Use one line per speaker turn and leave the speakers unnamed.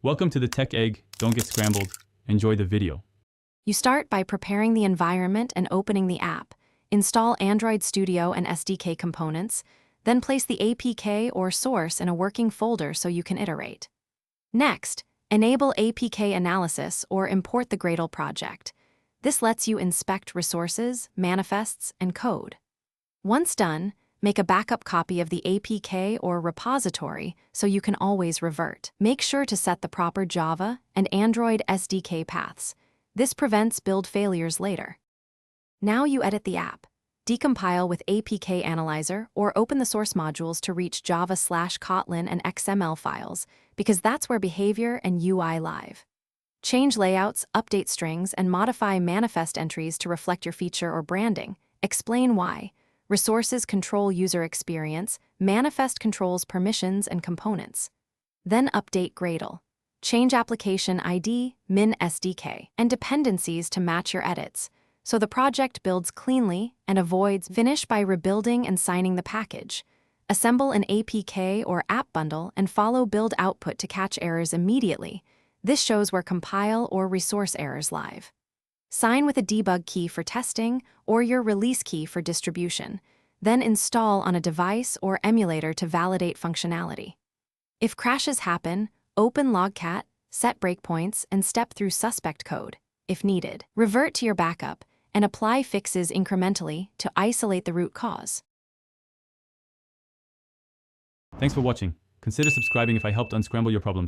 Welcome to the Tech Egg. Don't get scrambled. Enjoy the video.
You start by preparing the environment and opening the app. Install Android Studio and SDK components, then place the APK or source in a working folder so you can iterate. Next, enable APK analysis or import the Gradle project. This lets you inspect resources, manifests, and code. Once done, make a backup copy of the APK or repository so you can always revert. Make sure to set the proper Java and Android SDK paths. This prevents build failures later. Now you edit the app. Decompile with APK Analyzer or open the source modules to reach Java/Kotlin and XML files, because that's where behavior and UI live. Change layouts, update strings, and modify manifest entries to reflect your feature or branding. Explain why. Resources control user experience, manifest controls permissions and components. Then update Gradle. Change application ID, min SDK, and dependencies to match your edits, so the project builds cleanly and avoids. Finish by rebuilding and signing the package. Assemble an APK or app bundle and follow build output to catch errors immediately. This shows where compile or resource errors live. Sign with a debug key for testing or your release key for distribution. Then install on a device or emulator to validate functionality. If crashes happen, open Logcat, set breakpoints, and step through suspect code, if needed. Revert to your backup and apply fixes incrementally to isolate the root cause.
Thanks for watching. Consider subscribing if I helped unscramble your problems.